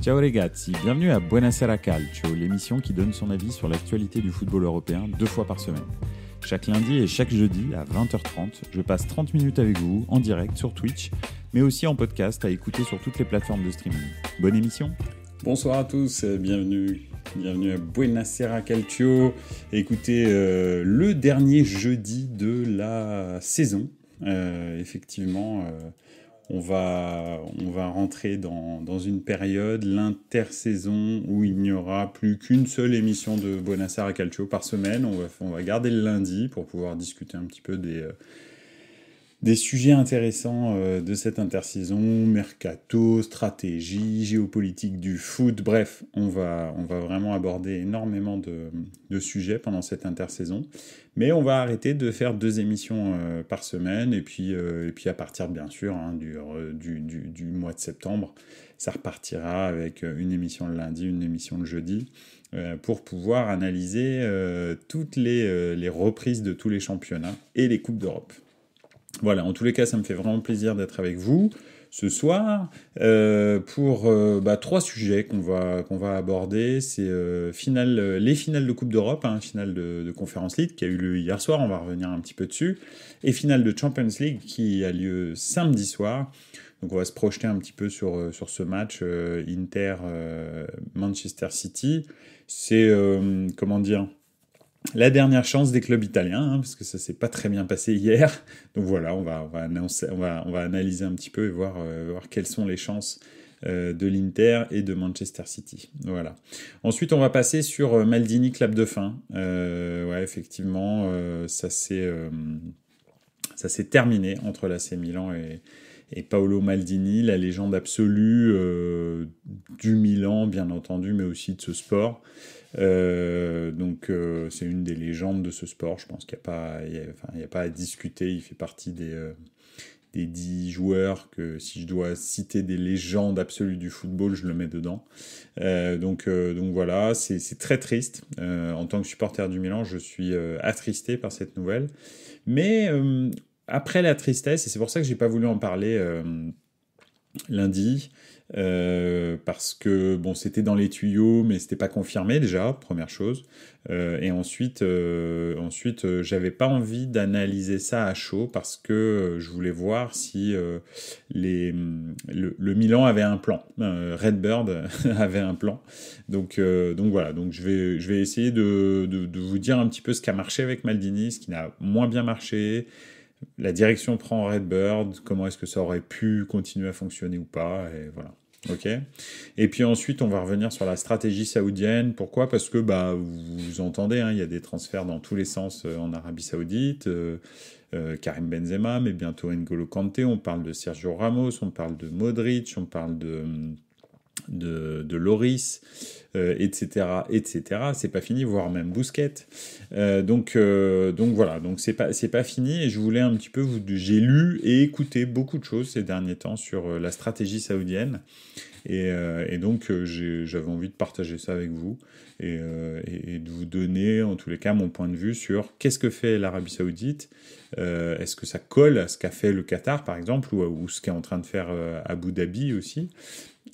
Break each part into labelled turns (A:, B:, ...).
A: Ciao ragazzi, bienvenue à Buonasera Calcio, l'émission qui donne son avis sur l'actualité du football européen 2 fois par semaine. Chaque lundi et chaque jeudi à 20h30, je passe 30 minutes avec vous en direct sur Twitch, mais aussi en podcast à écouter sur toutes les plateformes de streaming. Bonne émission.
B: Bonsoir à tous, bienvenue à Buonasera Calcio. Écoutez, le dernier jeudi de la saison, effectivement, on va rentrer dans une période, l'intersaison, où il n'y aura plus qu'une seule émission de Buonasera Calcio par semaine. On va garder le lundi pour pouvoir discuter un petit peu des sujets intéressants de cette intersaison, mercato, stratégie, géopolitique du foot, bref, on va vraiment aborder énormément de sujets pendant cette intersaison, mais on va arrêter de faire 2 émissions par semaine, et puis à partir bien sûr du mois de septembre, ça repartira avec une émission le lundi, une émission le jeudi, pour pouvoir analyser toutes les reprises de tous les championnats et les Coupes d'Europe. Voilà, en tous les cas, ça me fait vraiment plaisir d'être avec vous ce soir pour 3 sujets qu'on va aborder. C'est les finales de Coupe d'Europe, finale de Conference League qui a eu lieu hier soir, on va revenir un petit peu dessus, et finale de Champions League qui a lieu samedi soir. Donc on va se projeter un petit peu sur ce match Inter-Manchester City. C'est, la dernière chance des clubs italiens, parce que ça s'est pas très bien passé hier. Donc voilà, on va analyser un petit peu et voir quelles sont les chances de l'Inter et de Manchester City. Voilà. Ensuite, on va passer sur Maldini, clap de fin. Effectivement, ça s'est terminé entre l'AC Milan et Paolo Maldini, la légende absolue du Milan, bien entendu, mais aussi de ce sport. Donc c'est une des légendes de ce sport, je pense qu'il n'y a pas à discuter, il fait partie des 10 joueurs que, si je dois citer des légendes absolues du football, je le mets dedans. Donc voilà, c'est très triste. En tant que supporter du Milan, je suis attristé par cette nouvelle. Mais après la tristesse, et c'est pour ça que j'ai pas voulu en parler lundi, parce que bon, c'était dans les tuyaux, mais c'était pas confirmé déjà, première chose. Et ensuite, j'avais pas envie d'analyser ça à chaud parce que je voulais voir si le Milan avait un plan, Redbird avait un plan. Donc voilà, donc je vais essayer de vous dire un petit peu ce qui a marché avec Maldini, ce qui n'a moins bien marché. La direction prend Redbird, comment est-ce que ça aurait pu continuer à fonctionner ou pas, et voilà. Ok. Et puis ensuite, on va revenir sur la stratégie saoudienne. Pourquoi ? Parce que vous entendez, il y a des transferts dans tous les sens en Arabie Saoudite. Karim Benzema, mais bientôt N'Golo Kanté. On parle de Sergio Ramos, on parle de Modric, on parle de Loris, etc. C'est pas fini, voire même Busquets. Donc voilà, donc c'est pas fini, et je voulais un petit peu j'ai lu et écouté beaucoup de choses ces derniers temps sur la stratégie saoudienne, et donc j'avais envie de partager ça avec vous et de vous donner en tous les cas mon point de vue sur qu'est-ce que fait l'Arabie Saoudite. Est-ce que ça colle à ce qu'a fait le Qatar par exemple, ou ce qu'est en train de faire Abu Dhabi aussi,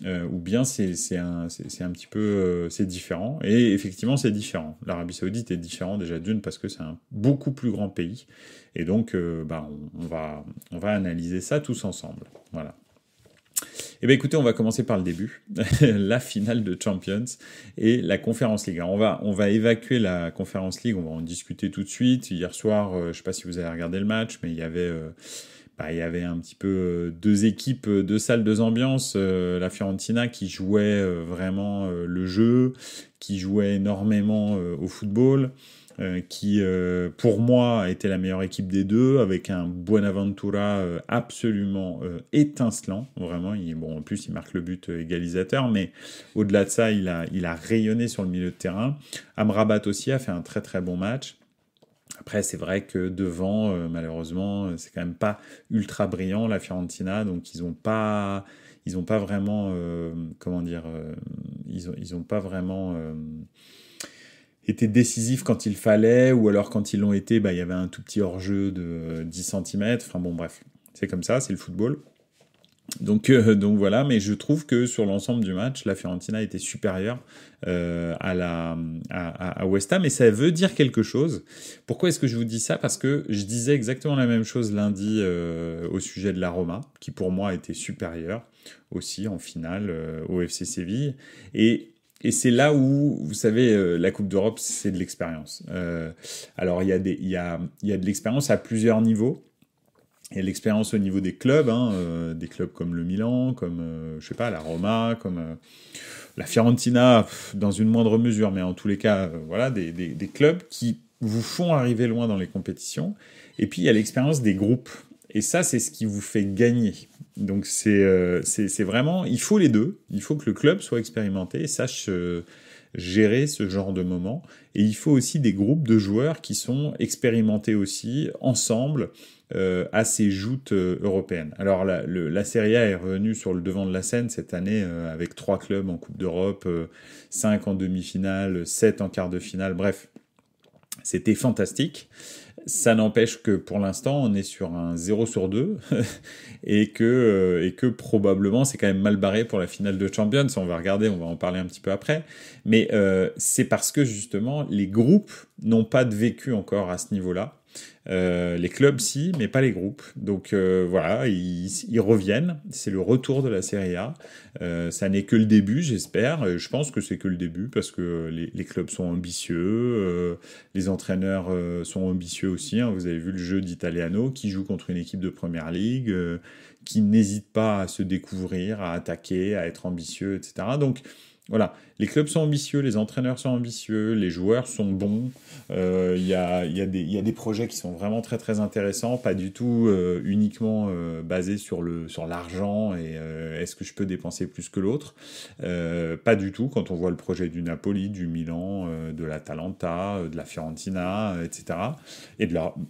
B: ou bien c'est un petit peu c'est différent. Et effectivement c'est différent, l'Arabie Saoudite est différent déjà d'une parce que c'est un beaucoup plus grand pays, et donc on va analyser ça tous ensemble. Voilà. Eh bien écoutez, on va commencer par le début, la finale de Champions et la Conference League. Alors on va évacuer la Conference League, on va en discuter tout de suite. Hier soir, je ne sais pas si vous avez regardé le match, mais il y avait un petit peu 2 équipes, 2 salles, 2 ambiances. La Fiorentina qui jouait vraiment le jeu, qui jouait énormément au football, qui pour moi a été la meilleure équipe des deux, avec un Buenaventura absolument étincelant, vraiment. En plus il marque le but égalisateur, mais au-delà de ça il a rayonné sur le milieu de terrain. Amrabat aussi a fait un très très bon match. Après, c'est vrai que devant, malheureusement, c'est quand même pas ultra brillant, la Fiorentina, donc ils ont pas vraiment, ils ont pas vraiment été décisifs quand il fallait, ou alors quand ils l'ont été, il y avait un tout petit hors-jeu de 10 cm. Enfin bon, bref, c'est comme ça, c'est le football. Donc voilà, mais je trouve que sur l'ensemble du match, la Fiorentina était supérieure à West Ham, et ça veut dire quelque chose. Pourquoi est-ce que je vous dis ça? Parce que je disais exactement la même chose lundi au sujet de la Roma, qui pour moi était supérieure aussi en finale au FC Séville. Et c'est là où, vous savez, la Coupe d'Europe, c'est de l'expérience. Alors il y a de l'expérience à plusieurs niveaux. Il y a l'expérience au niveau des clubs, des clubs comme le Milan, comme, je sais pas, la Roma, comme la Fiorentina, dans une moindre mesure, mais en tous les cas, voilà, des clubs qui vous font arriver loin dans les compétitions. Et puis, il y a l'expérience des groupes. Et ça, c'est ce qui vous fait gagner. Donc, c'est vraiment, il faut les deux. Il faut que le club soit expérimenté et sache gérer ce genre de moment. Et il faut aussi des groupes de joueurs qui sont expérimentés aussi, ensemble, à ces joutes européennes. Alors la Serie A est revenue sur le devant de la scène cette année avec 3 clubs en Coupe d'Europe, 5 en demi-finale, 7 en quart de finale, bref, c'était fantastique. Ça n'empêche que pour l'instant on est sur un 0 sur 2 et que probablement c'est quand même mal barré pour la finale de Champions. On va regarder, on va en parler un petit peu après. Mais c'est parce que justement les groupes n'ont pas de vécu encore à ce niveau-là. Les clubs si, mais pas les groupes. Donc voilà, ils reviennent. C'est le retour de la Serie A. Ça n'est que le début, j'espère. Je pense que c'est que le début parce que les clubs sont ambitieux, les entraîneurs sont ambitieux aussi. Vous avez vu le jeu d'Italiano qui joue contre une équipe de Première Ligue, qui n'hésite pas à se découvrir, à attaquer, à être ambitieux, etc. Donc voilà, les clubs sont ambitieux, les entraîneurs sont ambitieux, les joueurs sont bons. Il y a des projets qui sont vraiment très très intéressants, pas du tout uniquement basés sur l'argent et est-ce que je peux dépenser plus que l'autre. Pas du tout quand on voit le projet du Napoli, du Milan, de l'Atalanta, de la Fiorentina, etc.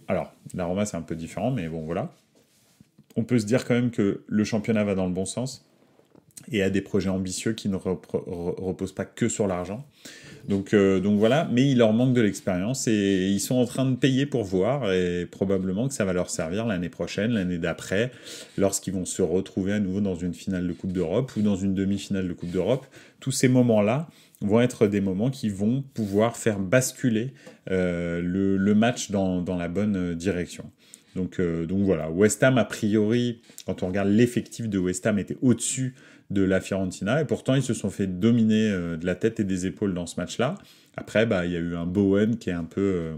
B: Alors, la Roma c'est un peu différent, mais bon voilà. On peut se dire quand même que le championnat va dans le bon sens et a des projets ambitieux qui ne reposent pas que sur l'argent. Donc voilà, mais il leur manque de l'expérience et ils sont en train de payer pour voir et probablement que ça va leur servir l'année prochaine, l'année d'après, lorsqu'ils vont se retrouver à nouveau dans une finale de Coupe d'Europe ou dans une demi-finale de Coupe d'Europe. Tous ces moments-là vont être des moments qui vont pouvoir faire basculer le match dans la bonne direction. Donc voilà, West Ham, a priori, quand on regarde l'effectif de West Ham, était au-dessus de la Fiorentina, et pourtant ils se sont fait dominer de la tête et des épaules dans ce match-là. Après, il y a eu un Bowen qui est un peu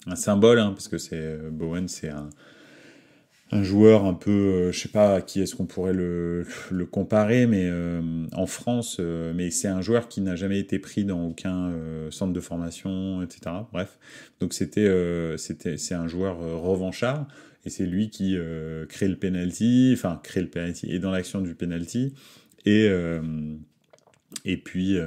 B: un symbole, parce que Bowen, c'est un joueur un peu, je sais pas à qui est-ce qu'on pourrait le comparer, mais en France, mais c'est un joueur qui n'a jamais été pris dans aucun centre de formation, etc. Bref, donc c'est un joueur revanchard, et c'est lui qui crée le penalty, est dans l'action du penalty, et puis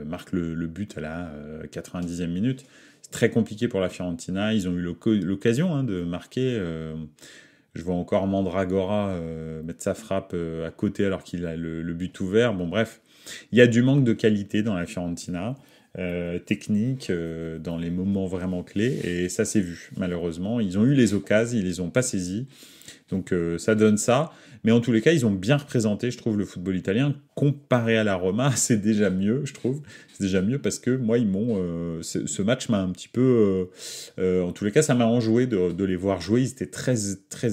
B: marque le but à la 90e minute. C'est très compliqué pour la Fiorentina. Ils ont eu l'occasion de marquer. Je vois encore Mandragora mettre sa frappe à côté alors qu'il a le but ouvert. Bon, bref, il y a du manque de qualité dans la Fiorentina, technique, dans les moments vraiment clés, et ça s'est vu, malheureusement. Ils ont eu les occasions, ils les ont pas saisies. Donc ça donne ça. Mais en tous les cas, ils ont bien représenté, je trouve, le football italien. Comparé à la Roma, c'est déjà mieux, je trouve. C'est déjà mieux parce que moi, ce match m'a un petit peu... en tous les cas, ça m'a enjoué de les voir jouer. Ils étaient très, très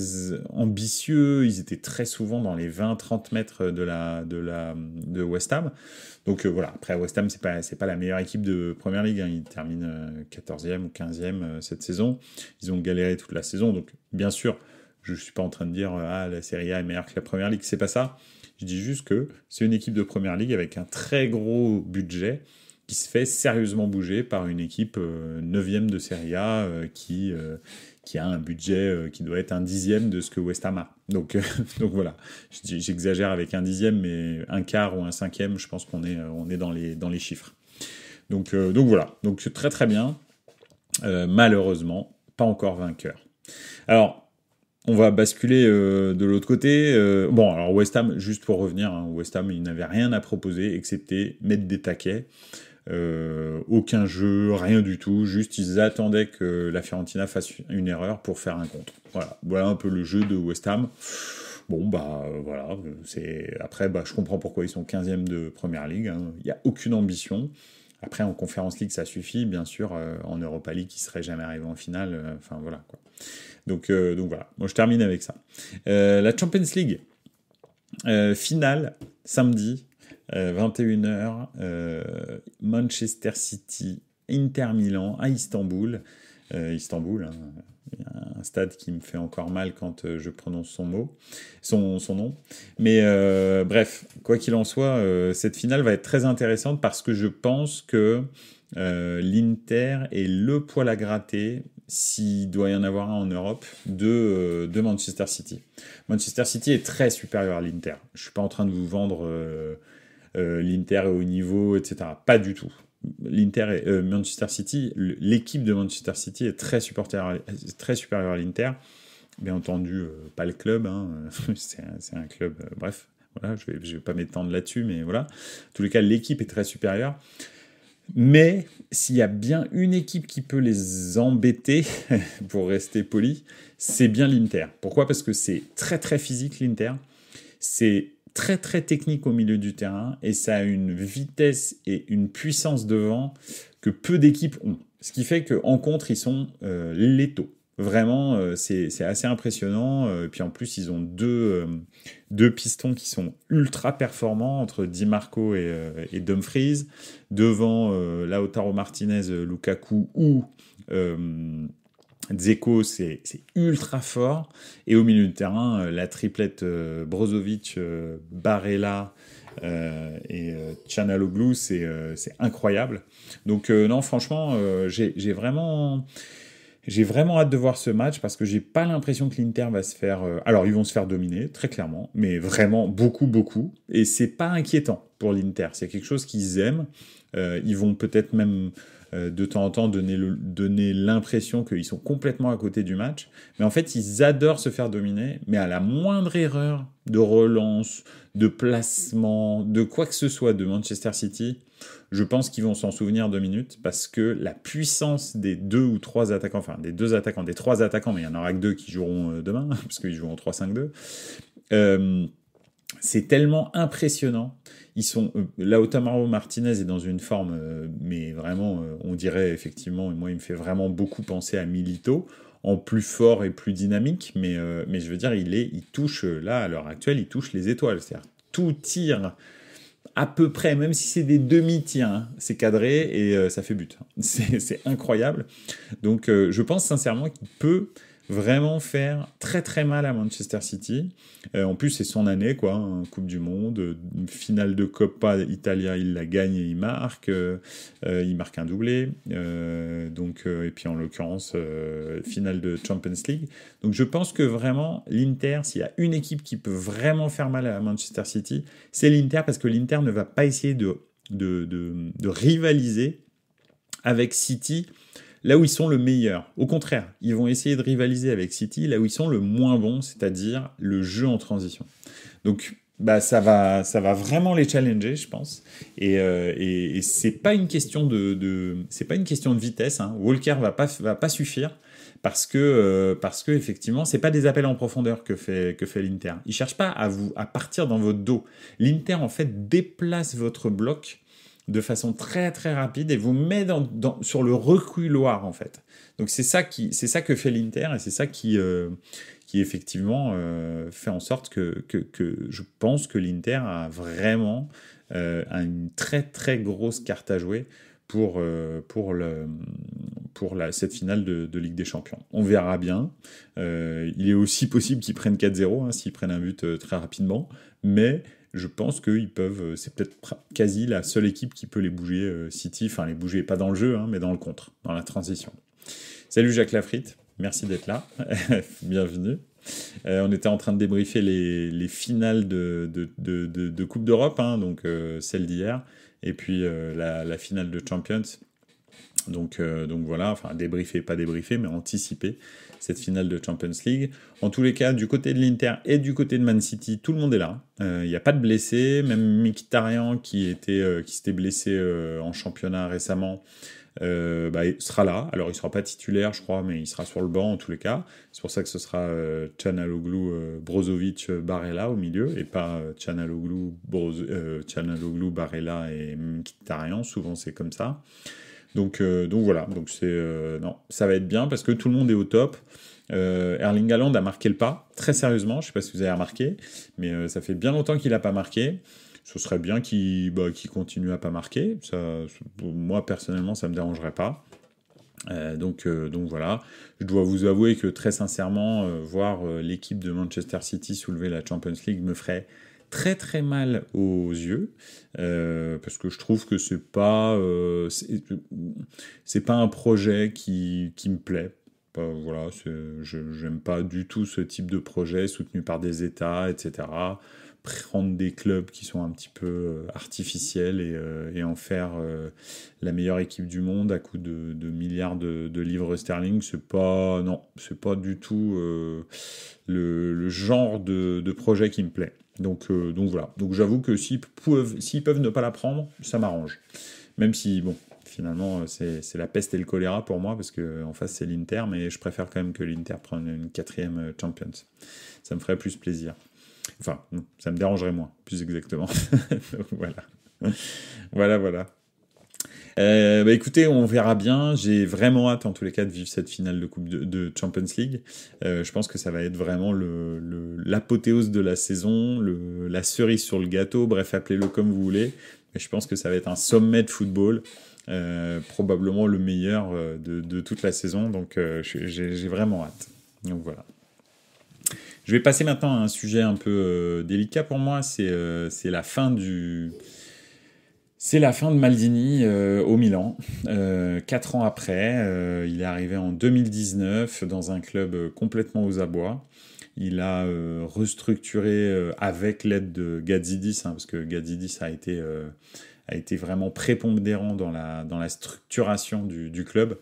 B: ambitieux. Ils étaient très souvent dans les 20-30 mètres de West Ham. Donc voilà, après West Ham, c'est pas la meilleure équipe de Première Ligue. Ils terminent 14e ou 15e cette saison. Ils ont galéré toute la saison. Donc bien sûr, je ne suis pas en train de dire la Serie A est meilleure que la Première Ligue, c'est pas ça. Je dis juste que c'est une équipe de Première Ligue avec un très gros budget qui se fait sérieusement bouger par une équipe 9e de Serie A qui a un budget qui doit être un 10e de ce que West Ham a. Donc voilà, j'exagère avec un 10e, mais un quart ou un 5e, je pense qu'on est dans les chiffres. Donc voilà, donc c'est très très bien. Malheureusement, pas encore vainqueur. Alors, on va basculer de l'autre côté. Alors West Ham, juste pour revenir, West Ham, il n'avait rien à proposer excepté mettre des taquets. Aucun jeu, rien du tout. Juste, ils attendaient que la Fiorentina fasse une erreur pour faire un contre. Voilà un peu le jeu de West Ham. Bon, voilà. Après, je comprends pourquoi ils sont 15e de Première Ligue. Hein. Il n'y a aucune ambition. Après, en Conference League, ça suffit. Bien sûr, en Europa League, ils ne seraient jamais arrivés en finale. Enfin, voilà, quoi. Donc voilà. Moi, je termine avec ça. La Champions League, finale, samedi, 21h, Manchester City, Inter Milan à Istanbul. Istanbul, hein, un stade qui me fait encore mal quand je prononce son nom. Mais bref, quoi qu'il en soit, cette finale va être très intéressante parce que je pense que l'Inter est le poil à gratter, s'il doit y en avoir un en Europe, de Manchester City. Manchester City est très supérieur à l'Inter. Je ne suis pas en train de vous vendre l'Inter est au niveau, etc. Pas du tout. Manchester City, l'équipe de Manchester City est très supérieure à l'Inter. Bien entendu, pas le club, hein. c'est un club, bref, voilà, je vais pas m'étendre là-dessus, mais voilà. En tous les cas, l'équipe est très supérieure. Mais s'il y a bien une équipe qui peut les embêter, pour rester poli, c'est bien l'Inter. Pourquoi ? Parce que c'est très très physique l'Inter. C'est très très technique au milieu du terrain et ça a une vitesse et une puissance devant que peu d'équipes ont. Ce qui fait qu'en contre, ils sont létaux. Vraiment, c'est assez impressionnant. Puis en plus, ils ont deux pistons qui sont ultra performants entre Di Marco et Dumfries. Devant Lautaro Martinez, Lukaku ou Dzeko, c'est ultra fort. Et au milieu de terrain, la triplette Brozovic, Barella et Çalhanoğlu, c'est incroyable. Donc non, franchement, j'ai vraiment hâte de voir ce match parce que j'ai pas l'impression que l'Inter va se faire... Alors, ils vont se faire dominer, très clairement, mais vraiment beaucoup, beaucoup. Et c'est pas inquiétant pour l'Inter. C'est quelque chose qu'ils aiment. Ils vont peut-être même... de temps en temps donner l'impression qu'ils sont complètement à côté du match. Mais en fait, ils adorent se faire dominer, mais à la moindre erreur de relance, de placement, de quoi que ce soit de Manchester City, je pense qu'ils vont s'en souvenir 2 minutes, parce que la puissance des 2 ou 3 attaquants, enfin des 2 attaquants, des 3 attaquants, mais il n'y en aura que 2 qui joueront demain, parce qu'ils jouent en 3-5-2, c'est tellement impressionnant. Ils sont Lautaro Martinez est dans une forme, mais vraiment, on dirait effectivement, et moi il me fait vraiment beaucoup penser à Milito, en plus fort et plus dynamique, mais je veux dire, il touche, là, à l'heure actuelle, il touche les étoiles. C'est-à-dire, tout tire à peu près, même si c'est des demi-tirs, hein, c'est cadré et ça fait but. C'est incroyable. Donc, je pense sincèrement qu'il peut vraiment faire très très mal à Manchester City. En plus, c'est son année, quoi, hein, Coupe du Monde, finale de Coppa Italia, il la gagne et il marque un doublé, et puis en l'occurrence, finale de Champions League. Donc je pense que vraiment, l'Inter, s'il y a une équipe qui peut vraiment faire mal à Manchester City, c'est l'Inter, parce que l'Inter ne va pas essayer de rivaliser avec City, là où ils sont le meilleur. Au contraire, ils vont essayer de rivaliser avec City là où ils sont le moins bons, c'est-à-dire le jeu en transition. Donc, ça va vraiment les challenger, je pense. Et c'est pas une question c'est pas une question de vitesse. Hein. Walker va pas suffire parce que effectivement, c'est pas des appels en profondeur que fait l'Inter. Il cherche pas à partir dans votre dos. L'Inter en fait déplace votre bloc de façon très très rapide et vous met sur le reculoir en fait. Donc c'est ça que fait l'Inter et c'est ça qui effectivement fait en sorte que je pense que l'Inter a vraiment une très très grosse carte à jouer pour cette finale de Ligue des Champions. On verra bien. Il est aussi possible qu'ils prennent 4-0 hein, s'ils prennent un but très rapidement, mais je pense qu'ils peuvent, c'est peut-être quasi la seule équipe qui peut les bouger, City, enfin les bouger pas dans le jeu, hein, mais dans le contre, dans la transition. Salut Jacques Lafritte, merci d'être là, bienvenue. On était en train de débriefer les finales de Coupe d'Europe, hein, donc celle d'hier, et puis la finale de Champions. Donc voilà, enfin débriefer, pas débriefer, mais anticiper cette finale de Champions League. En tous les cas, du côté de l'Inter et du côté de Man City, tout le monde est là. Il n'y a pas de blessés, même Mkhitaryan qui s'était blessé en championnat récemment, il sera là. Alors, il sera pas titulaire, je crois, mais il sera sur le banc en tous les cas. C'est pour ça que ce sera Çalhanoğlu, Brozovic, Barella au milieu, et pas Çalhanoğlu, Barella et Mkhitaryan. Souvent, c'est comme ça. Donc voilà, donc non, ça va être bien parce que tout le monde est au top. Erling Haaland a marqué le pas, très sérieusement, je ne sais pas si vous avez remarqué, mais ça fait bien longtemps qu'il n'a pas marqué. Ce serait bien qu'il continue à pas marquer. Ça, moi, personnellement, ça ne me dérangerait pas. Donc voilà, je dois vous avouer que très sincèrement, voir l'équipe de Manchester City soulever la Champions League me ferait très très mal aux yeux, parce que je trouve que c'est pas un projet qui me plaît. Voilà, j'aime pas du tout ce type de projet soutenu par des États, etc. Prendre des clubs qui sont un petit peu artificiels et en faire la meilleure équipe du monde à coût de milliards de livres sterling, c'est pas du tout le genre de projet qui me plaît. Donc voilà. Donc j'avoue que s'ils peuvent ne pas la prendre, ça m'arrange. Même si, bon, finalement, c'est la peste et le choléra pour moi, parce qu'en face, c'est l'Inter, mais je préfère quand même que l'Inter prenne une 4e Champions. Ça me ferait plus plaisir. Enfin, ça me dérangerait moins, plus exactement. Donc, voilà. Voilà. Écoutez, on verra bien. J'ai vraiment hâte, en tous les cas, de vivre cette finale de Coupe de Champions League. Je pense que ça va être vraiment l'apothéose de la saison, la cerise sur le gâteau, bref, appelez-le comme vous voulez. Mais je pense que ça va être un sommet de football, probablement le meilleur de toute la saison. Donc, j'ai vraiment hâte. Donc voilà. Je vais passer maintenant à un sujet un peu délicat pour moi. C'est la fin de Maldini au Milan. 4 ans après, il est arrivé en 2019 dans un club complètement aux abois. Il a restructuré avec l'aide de Gazidis, parce que Gazidis a été vraiment prépondérant dans la structuration du club.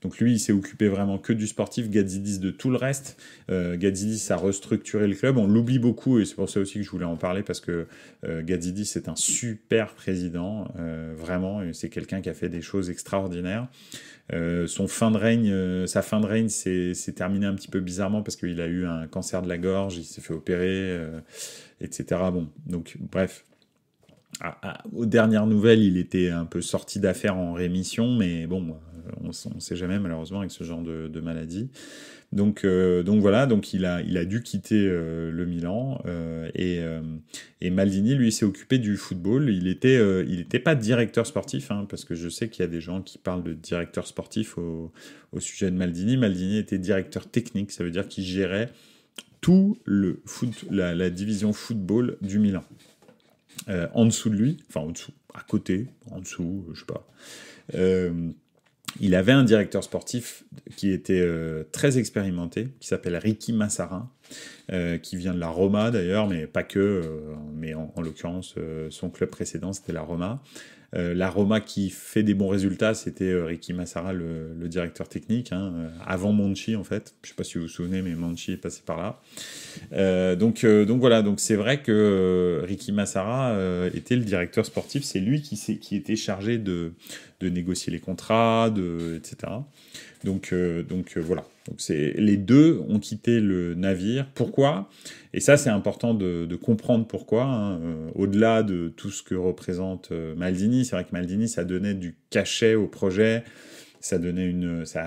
B: Donc lui, il s'est occupé vraiment que du sportif, Gazidis de tout le reste. Gazidis a restructuré le club, on l'oublie beaucoup, et c'est pour ça aussi que je voulais en parler, parce que Gazidis est un super président, vraiment, et c'est quelqu'un qui a fait des choses extraordinaires. Sa fin de règne s'est terminée un petit peu bizarrement, parce qu'il a eu un cancer de la gorge, il s'est fait opérer, etc. Bon, donc bref. Aux dernières nouvelles, il était un peu sorti d'affaires en rémission, mais bon, on ne sait jamais malheureusement avec ce genre de maladie. Donc voilà, donc il a dû quitter le Milan, et Maldini, lui, s'est occupé du football. Il était pas directeur sportif, parce que je sais qu'il y a des gens qui parlent de directeur sportif au sujet de Maldini. Maldini était directeur technique, ça veut dire qu'il gérait tout le foot, la division football du Milan. En dessous de lui, enfin en dessous, à côté, en dessous, je sais pas. Il avait un directeur sportif qui était très expérimenté, qui s'appelle Ricky Massarin, qui vient de la Roma d'ailleurs, mais pas que, mais en l'occurrence, son club précédent, c'était la Roma. La Roma qui fait des bons résultats, c'était Ricky Massara, le directeur technique, avant Monchi en fait. Je ne sais pas si vous vous souvenez, mais Monchi est passé par là. Donc voilà, donc c'est vrai que Ricky Massara était le directeur sportif, c'est lui qui était chargé de négocier les contrats, etc. Donc voilà. Donc les deux ont quitté le navire. Pourquoi ? Et ça, c'est important de comprendre pourquoi. Au-delà de tout ce que représente Maldini, c'est vrai que Maldini, ça donnait du cachet au projet, ça donnait une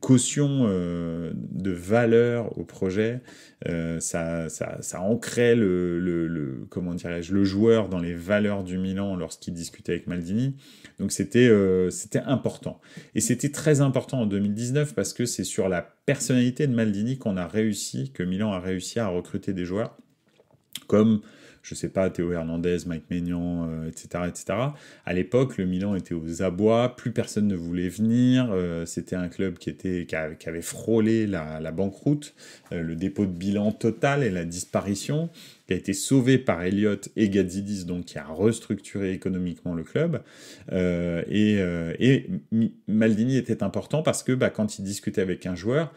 B: caution de valeur au projet. Ça ancrait comment dirais-je, le joueur dans les valeurs du Milan lorsqu'il discutait avec Maldini. Donc c'était important. Et c'était très important en 2019 parce que c'est sur la personnalité de Maldini que Milan a réussi à recruter des joueurs comme, je sais pas, Théo Hernandez, Mike Maignan, etc., etc. À l'époque, le Milan était aux abois, plus personne ne voulait venir. C'était un club qui avait frôlé la banqueroute, le dépôt de bilan total et la disparition, qui a été sauvé par Elliott et Gazidis, donc qui a restructuré économiquement le club. Et Maldini était important parce que quand il discutait avec un joueur,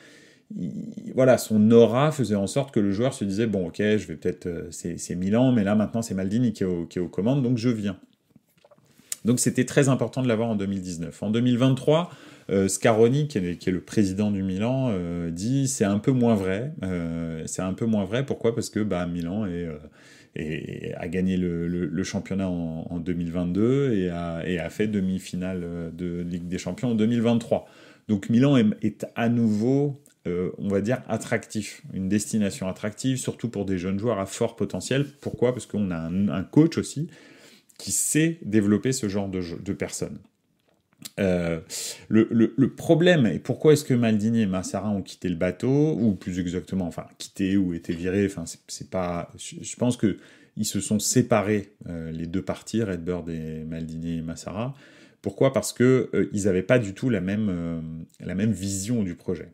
B: voilà, son aura faisait en sorte que le joueur se disait bon, ok, je vais peut-être, c'est Milan, mais là maintenant c'est Maldini qui est aux commandes, donc je viens. Donc c'était très important de l'avoir en 2019. En 2023, Scaroni, qui est le président du Milan, dit c'est un peu moins vrai. C'est un peu moins vrai. Pourquoi ? Parce que Milan a gagné le championnat en 2022 et a fait demi-finale de Ligue des Champions en 2023. Donc Milan est à nouveau, on va dire, attractif, une destination attractive, surtout pour des jeunes joueurs à fort potentiel. Pourquoi ? Parce qu'on a un coach aussi qui sait développer ce genre de personnes. Le problème, et pourquoi est-ce que Maldini et Massara ont quitté le bateau, ou plus exactement, enfin, quitté ou été virés, enfin, c'est pas... Je pense que ils se sont séparés, les deux parties, Redbird et Maldini et Massara. Pourquoi ? Parce que ils n'avaient pas du tout la même vision du projet.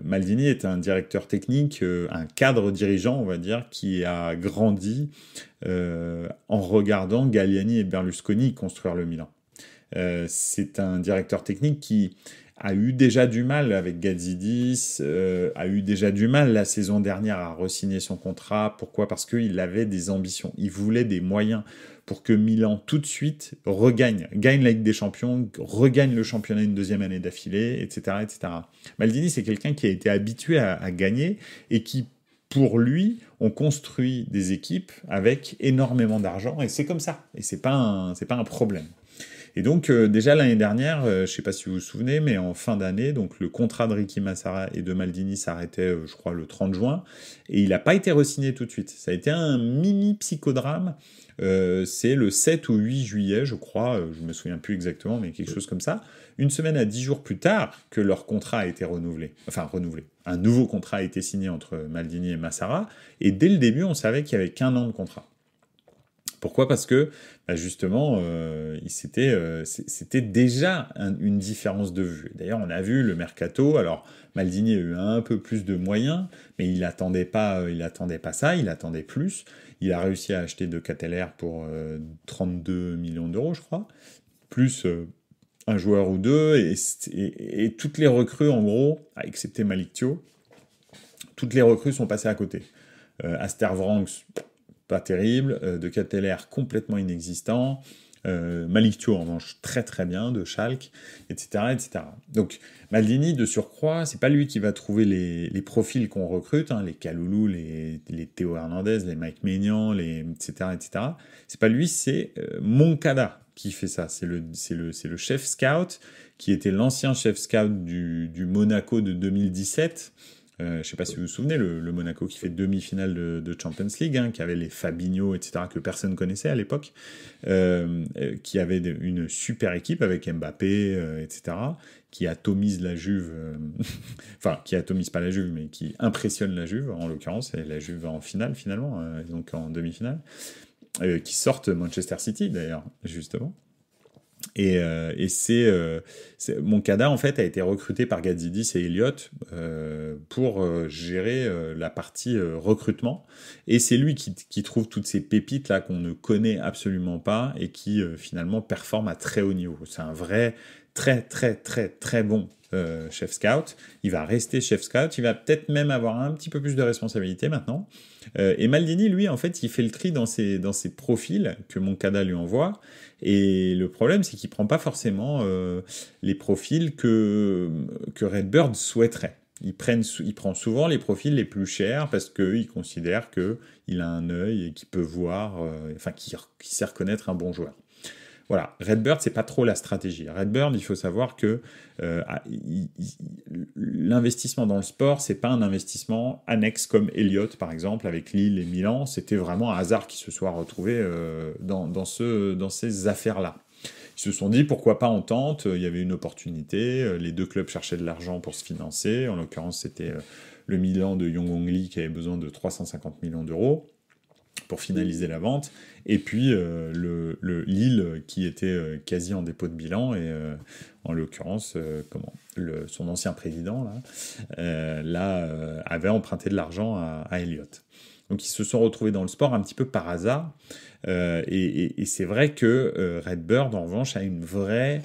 B: Maldini est un directeur technique, un cadre dirigeant, on va dire, qui a grandi en regardant Galliani et Berlusconi construire le Milan. C'est un directeur technique qui a eu déjà du mal avec Gazidis, a eu déjà du mal la saison dernière à re-signer son contrat. Pourquoi ? Parce qu'il avait des ambitions. Il voulait des moyens pour que Milan, tout de suite, gagne la Ligue des Champions, regagne le championnat une deuxième année d'affilée, etc., etc. Maldini, c'est quelqu'un qui a été habitué à gagner et qui, pour lui, ont construit des équipes avec énormément d'argent. Et c'est comme ça. Et c'est pas un problème. Et donc, déjà l'année dernière, je ne sais pas si vous vous souvenez, mais en fin d'année, donc le contrat de Ricky Massara et de Maldini s'arrêtait, je crois, le 30 juin, et il n'a pas été re-signé tout de suite. Ça a été un mini psychodrame. C'est le 7 ou 8 juillet, je crois, je ne me souviens plus exactement, mais quelque chose comme ça, une semaine à 10 jours plus tard que leur contrat a été renouvelé. Un nouveau contrat a été signé entre Maldini et Massara, et dès le début, on savait qu'il n'y avait qu'1 an de contrat. Pourquoi ? Parce que, justement, c'était déjà une différence de vue. D'ailleurs, on a vu le mercato. Alors, Maldini a eu un peu plus de moyens, mais il attendait pas ça. Il attendait plus. Il a réussi à acheter De Ketelaere pour 32 millions d'euros, je crois, plus un joueur ou deux, et toutes les recrues, en gros, excepté Malick Thiaw, toutes les recrues sont passées à côté. Aster Vranckx, pas terrible, De Ketelaere complètement inexistant, Malick Thiaw en revanche très très bien, de Schalke, etc., etc. Donc Maldini, de surcroît, c'est pas lui qui va trouver les profils qu'on recrute, les Kaloulou, les Théo Hernandez, les Mike Maignan, etc., etc. C'est pas lui, c'est Moncada qui fait ça. C'est le chef scout qui était l'ancien chef scout du Monaco de 2017. Je ne sais pas si vous vous souvenez, le Monaco qui fait demi-finale de Champions League, qui avait les Fabinho, etc., que personne connaissait à l'époque, qui avait une super équipe avec Mbappé, etc., qui atomise la Juve, qui atomise pas la Juve, mais qui impressionne la Juve, en l'occurrence, et la Juve en finale, finalement, donc en demi-finale, qui sortent Manchester City, d'ailleurs, justement. Et Moncada, en fait, a été recruté par Gazidis et Elliott pour gérer la partie recrutement. Et c'est lui qui trouve toutes ces pépites là qu'on ne connaît absolument pas et qui finalement performe à très haut niveau. C'est un vrai très très très très bon chef scout. Il va rester chef scout. Il va peut-être même avoir un petit peu plus de responsabilité maintenant. Et Maldini, lui, en fait, il fait le tri dans ses profils que Moncada lui envoie. Et le problème, c'est qu'il prend pas forcément les profils que Redbird souhaiterait. Il prend souvent les profils les plus chers parce qu'il considère qu'il a un œil et qu'il peut voir, qu'il sait reconnaître un bon joueur. Voilà, Redbird, c'est pas trop la stratégie. Redbird, il faut savoir que l'investissement dans le sport, c'est pas un investissement annexe comme Elliott, par exemple, avec Lille et Milan. C'était vraiment un hasard qu'ils se soient retrouvés dans ces affaires-là. Ils se sont dit, pourquoi pas on tente, il y avait une opportunité, les deux clubs cherchaient de l'argent pour se financer, en l'occurrence c'était le Milan de Yong Hong Lee qui avait besoin de 350 millions d'euros pour finaliser la vente, et puis le Lille qui était quasi en dépôt de bilan, et en l'occurrence son ancien président avait emprunté de l'argent à Elliott. Donc ils se sont retrouvés dans le sport un petit peu par hasard, et c'est vrai que Redbird en revanche a une vraie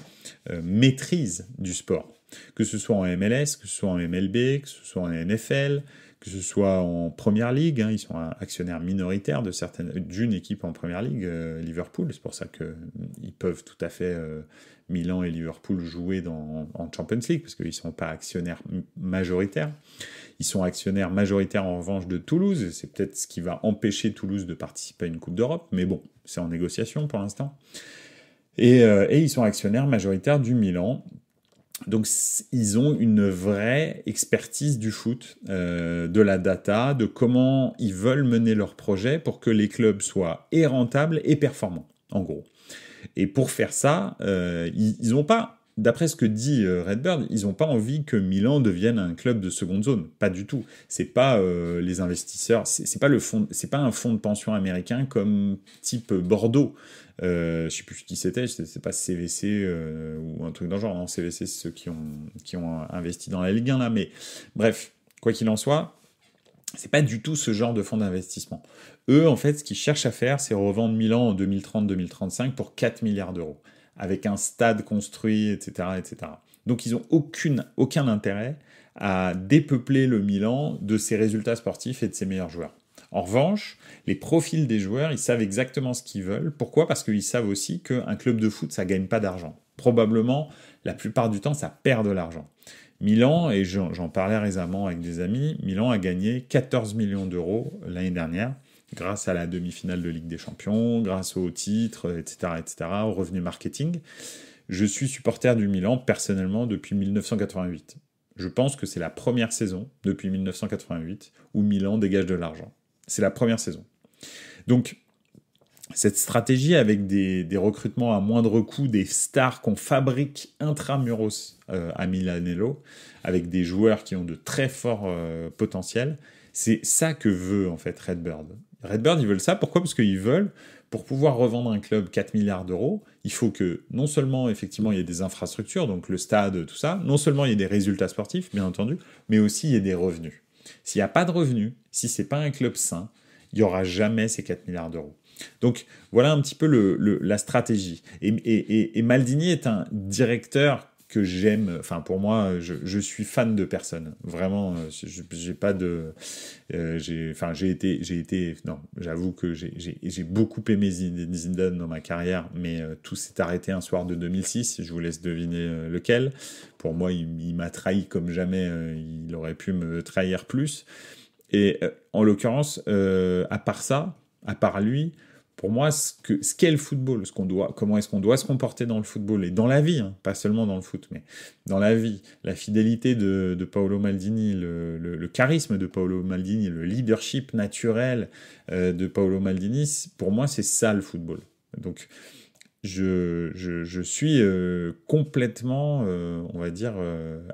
B: maîtrise du sport, que ce soit en MLS, que ce soit en MLB, que ce soit en NFL, que ce soit en Première Ligue, hein, ils sont actionnaires minoritaires d'une équipe en Première Ligue, Liverpool, c'est pour ça qu'ils peuvent tout à fait, Milan et Liverpool, jouer en Champions League, parce qu'ils ne sont pas actionnaires majoritaires. Ils sont actionnaires majoritaires en revanche de Toulouse, c'est peut-être ce qui va empêcher Toulouse de participer à une Coupe d'Europe, mais bon, c'est en négociation pour l'instant. Et ils sont actionnaires majoritaires du Milan. Donc ils ont une vraie expertise du foot, de la data, de comment ils veulent mener leur projet pour que les clubs soient et rentables et performants, en gros. Et pour faire ça, ils n'ont pas, d'après ce que dit Redbird, ils n'ont pas envie que Milan devienne un club de seconde zone. Pas du tout. C'est pas les investisseurs, c'est pas un fonds de pension américain comme type Bordeaux. Je sais plus qui c'était, c'est pas CVC ou un truc dans le genre. Non, CVC, c'est ceux qui ont investi dans la Ligue 1 là. Mais bref, quoi qu'il en soit, c'est pas du tout ce genre de fonds d'investissement. Eux, en fait, ce qu'ils cherchent à faire, c'est revendre Milan en 2030-2035 pour 4 milliards d'euros, avec un stade construit, etc., etc. Donc, ils n'ont aucun intérêt à dépeupler le Milan de ses résultats sportifs et de ses meilleurs joueurs. En revanche, les profils des joueurs, ils savent exactement ce qu'ils veulent. Pourquoi ? Parce qu'ils savent aussi qu'un club de foot, ça ne gagne pas d'argent. Probablement, la plupart du temps, ça perd de l'argent. Milan, et j'en parlais récemment avec des amis, Milan a gagné 14 millions d'euros l'année dernière, grâce à la demi-finale de Ligue des Champions, grâce aux titres, etc., au revenu marketing. Je suis supporter du Milan, personnellement, depuis 1988. Je pense que c'est la première saison, depuis 1988, où Milan dégage de l'argent. C'est la première saison. Donc, cette stratégie avec des recrutements à moindre coût, des stars qu'on fabrique intramuros à Milanello, avec des joueurs qui ont de très forts potentiels, c'est ça que veut en fait Redbird. Redbird, ils veulent ça. Pourquoi ? Parce qu'ils veulent, pour pouvoir revendre un club 4 milliards d'euros, il faut que non seulement effectivement il y ait des infrastructures, donc le stade, tout ça, non seulement il y ait des résultats sportifs, bien entendu, mais aussi il y ait des revenus. S'il n'y a pas de revenus, si c'est pas un club sain, il n'y aura jamais ces 4 milliards d'euros. Donc voilà un petit peu la stratégie. Et Maldini est un directeur que j'aime. Enfin, pour moi, je suis fan de personne. Vraiment, j'ai pas de. Non, j'avoue que j'ai beaucoup aimé Zidane dans ma carrière, mais tout s'est arrêté un soir de 2006. Je vous laisse deviner lequel. Pour moi, il m'a trahi comme jamais. Il aurait pu me trahir plus. Et en l'occurrence, à part lui, pour moi, ce qu'est le football, comment est-ce qu'on doit se comporter dans le football et dans la vie, hein, pas seulement dans le foot, mais dans la vie, la fidélité de Paolo Maldini, le charisme de Paolo Maldini, le leadership naturel de Paolo Maldini, pour moi, c'est ça le football. Donc, je suis complètement, on va dire,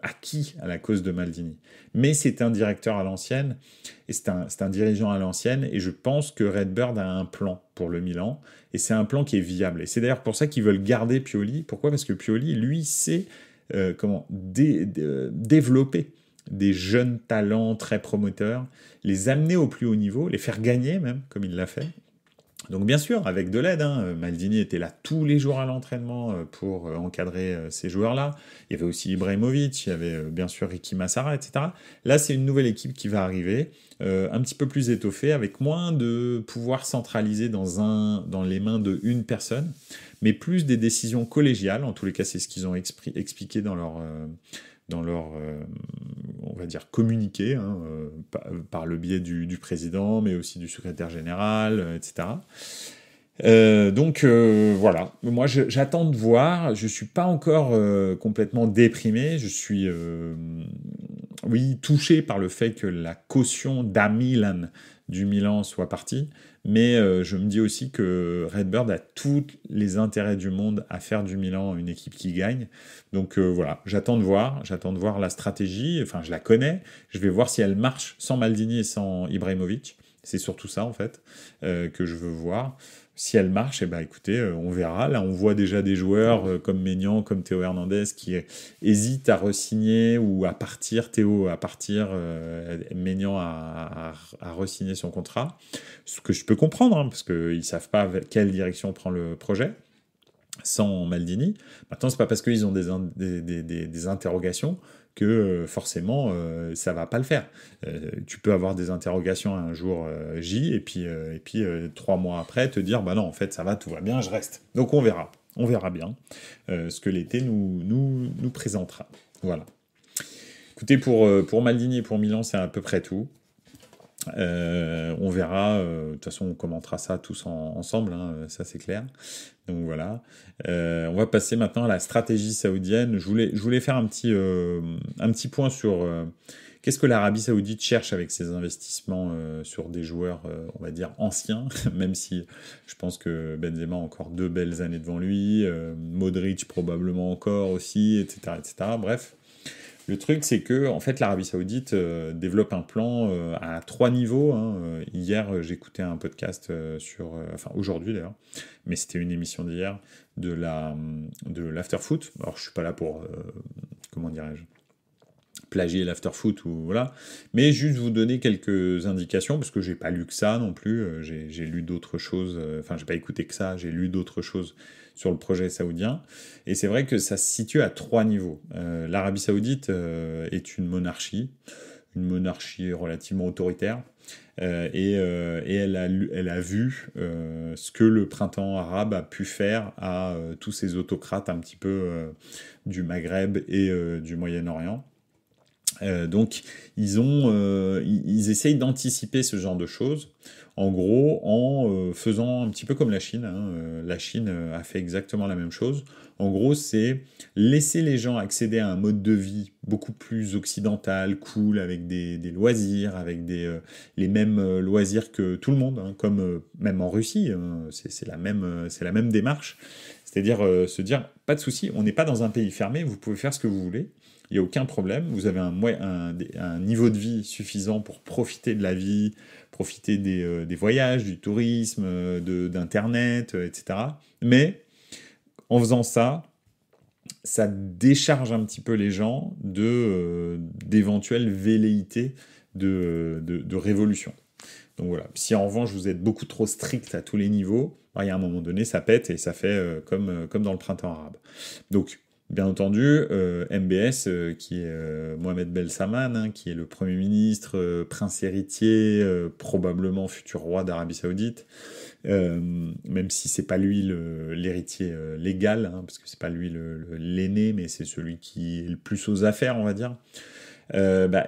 B: acquis à la cause de Maldini. Mais c'est un directeur à l'ancienne, et c'est un dirigeant à l'ancienne, et je pense que Redbird a un plan pour le Milan, et c'est un plan qui est viable. Et c'est d'ailleurs pour ça qu'ils veulent garder Pioli. Pourquoi ? Parce que Pioli, lui, sait développer des jeunes talents très promoteurs, les amener au plus haut niveau, les faire gagner même, comme il l'a fait. Donc bien sûr, avec de l'aide, hein. Maldini était là tous les jours à l'entraînement pour encadrer ces joueurs-là. Il y avait aussi Ibrahimovic, il y avait bien sûr Ricky Massara, etc. Là, c'est une nouvelle équipe qui va arriver, un petit peu plus étoffée, avec moins de pouvoir centralisé dans les mains d'une personne, mais plus des décisions collégiales. En tous les cas, c'est ce qu'ils ont expliqué dans leur on va dire, communiqué, hein, par le biais du président, mais aussi du secrétaire général, etc. Donc voilà, moi j'attends de voir, je suis pas encore complètement déprimé, je suis oui, touché par le fait que la caution d'Amilan du Milan soit partie, mais je me dis aussi que Redbird a tous les intérêts du monde à faire du Milan une équipe qui gagne. Donc voilà, j'attends de voir la stratégie, enfin je la connais, je vais voir si elle marche sans Maldini et sans Ibrahimovic. C'est surtout ça en fait que je veux voir. Si elle marche, eh ben, écoutez, on verra. Là, on voit déjà des joueurs comme Maignan, comme Théo Hernandez qui hésitent à re-signer ou à partir. Théo à partir, Maignan à re-signer son contrat. Ce que je peux comprendre, hein, parce qu'ils ne savent pas quelle direction prend le projet. sans Maldini. Maintenant, c'est pas parce qu'ils ont des interrogations que forcément ça va pas le faire. Tu peux avoir des interrogations un jour J et puis 3 mois après te dire bah non en fait ça va, tout va bien, je reste. Donc on verra bien ce que l'été nous présentera. Voilà. Écoutez, pour Maldini et pour Milan, c'est à peu près tout. On verra, de toute façon on commentera ça tous ensemble, hein, ça c'est clair. Donc voilà. On va passer maintenant à la stratégie saoudienne. Je voulais faire un petit point sur qu'est-ce que l'Arabie Saoudite cherche avec ses investissements sur des joueurs, on va dire, anciens, même si je pense que Benzema a encore 2 belles années devant lui, Modric probablement encore aussi, etc., etc. Bref. Le truc, c'est que en fait, l'Arabie Saoudite développe un plan à 3 niveaux. Hein. Hier, j'écoutais un podcast aujourd'hui d'ailleurs, mais c'était une émission d'hier de l'afterfoot. Alors, je suis pas là pour comment dirais-je, plagier l'afterfoot ou voilà, mais juste vous donner quelques indications parce que j'ai pas lu que ça non plus. J'ai lu d'autres choses. Enfin, j'ai pas écouté que ça. J'ai lu d'autres choses sur le projet saoudien. Et c'est vrai que ça se situe à 3 niveaux. L'Arabie Saoudite est une monarchie relativement autoritaire, et elle a vu ce que le printemps arabe a pu faire à tous ces autocrates un petit peu du Maghreb et du Moyen-Orient. Donc ils essayent d'anticiper ce genre de choses, en gros en faisant un petit peu comme la Chine. La Chine a fait exactement la même chose. En gros, c'est laisser les gens accéder à un mode de vie beaucoup plus occidental, cool, avec des loisirs, avec les mêmes loisirs que tout le monde, hein, comme même en Russie, c'est la même démarche. C'est-à-dire se dire, pas de souci, on n'est pas dans un pays fermé, vous pouvez faire ce que vous voulez. Il n'y a aucun problème, vous avez un niveau de vie suffisant pour profiter de la vie, profiter des voyages, du tourisme, d'Internet, etc. Mais en faisant ça, ça décharge un petit peu les gens d'éventuelles velléités de révolution. Donc voilà. Si en revanche vous êtes beaucoup trop strict à tous les niveaux, il y a un moment donné, ça pète et ça fait comme dans le printemps arabe. Donc, bien entendu, MBS, qui est Mohamed Ben Salman, hein, qui est le Premier ministre, prince héritier, probablement futur roi d'Arabie Saoudite, même si c'est pas lui l'héritier légal, hein, parce que c'est pas lui l'aîné, mais c'est celui qui est le plus aux affaires, on va dire.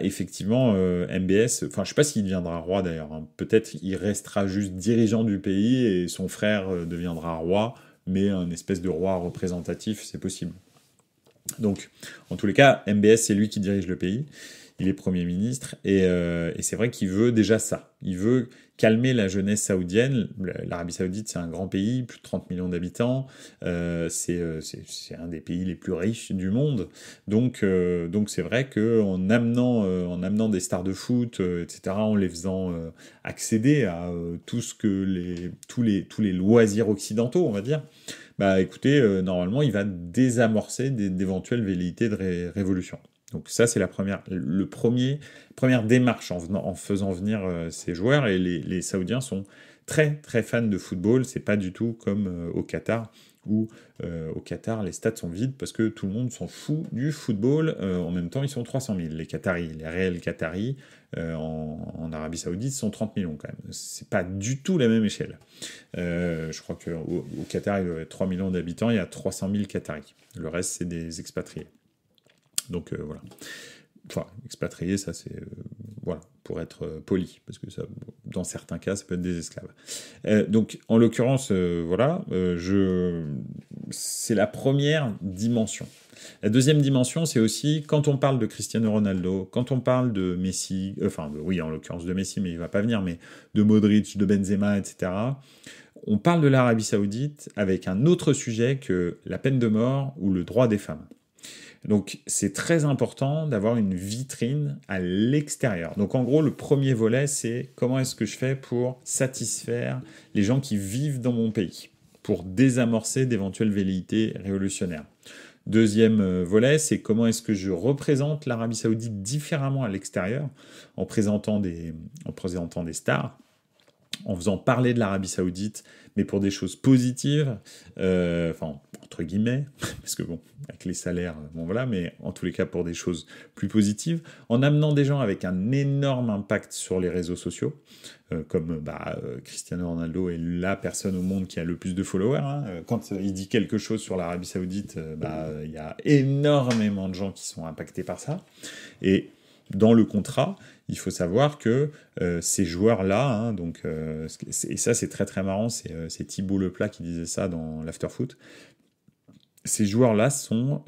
B: Effectivement, MBS, enfin je sais pas s'il deviendra roi d'ailleurs, hein. Peut-être il restera juste dirigeant du pays et son frère deviendra roi, mais un espèce de roi représentatif, c'est possible. Donc, en tous les cas, MBS, c'est lui qui dirige le pays. Il est Premier ministre et c'est vrai qu'il veut déjà ça. Il veut calmer la jeunesse saoudienne. L'Arabie Saoudite, c'est un grand pays, plus de 30 millions d'habitants. C'est un des pays les plus riches du monde. Donc c'est vrai qu'en amenant des stars de foot, etc., en les faisant accéder à tous les loisirs occidentaux, on va dire, bah écoutez, normalement, il va désamorcer d'éventuelles velléités de révolution. Donc ça, c'est première démarche en faisant venir ces joueurs. Et les Saoudiens sont très, très fans de football. C'est pas du tout comme au Qatar, où au Qatar, les stades sont vides parce que tout le monde s'en fout du football. En même temps, ils sont 300 000. Les réels Qataris, en Arabie Saoudite, sont 30 millions quand même. C'est pas du tout la même échelle. Je crois qu'au Qatar, il y a 3 millions d'habitants, il y a 300 000 Qataris. Le reste, c'est des expatriés. Donc voilà. Enfin, expatriés, ça c'est... voilà, pour être poli, parce que ça, dans certains cas, ça peut être des esclaves. Donc, en l'occurrence, voilà, c'est la première dimension. La deuxième dimension, c'est aussi, quand on parle de Cristiano Ronaldo, quand on parle de Messi, oui, en l'occurrence de Messi, mais il va pas venir, mais de Modric, de Benzema, etc., on parle de l'Arabie Saoudite avec un autre sujet que la peine de mort ou le droit des femmes. Donc, c'est très important d'avoir une vitrine à l'extérieur. Donc, en gros, le premier volet, c'est comment est-ce que je fais pour satisfaire les gens qui vivent dans mon pays, pour désamorcer d'éventuelles velléités révolutionnaires. Deuxième volet, c'est comment est-ce que je représente l'Arabie Saoudite différemment à l'extérieur, en présentant des stars, en faisant parler de l'Arabie Saoudite, mais pour des choses positives, enfin, entre guillemets, parce que bon, avec les salaires, bon voilà, mais en tous les cas pour des choses plus positives, en amenant des gens avec un énorme impact sur les réseaux sociaux, comme Cristiano Ronaldo est la personne au monde qui a le plus de followers. Hein. Quand il dit quelque chose sur l'Arabie Saoudite, il y a énormément de gens qui sont impactés par ça. Et dans le contrat, il faut savoir que ces joueurs-là, hein, et ça c'est très très marrant, c'est Thibaut Leplat qui disait ça dans l'Afterfoot, ces joueurs-là sont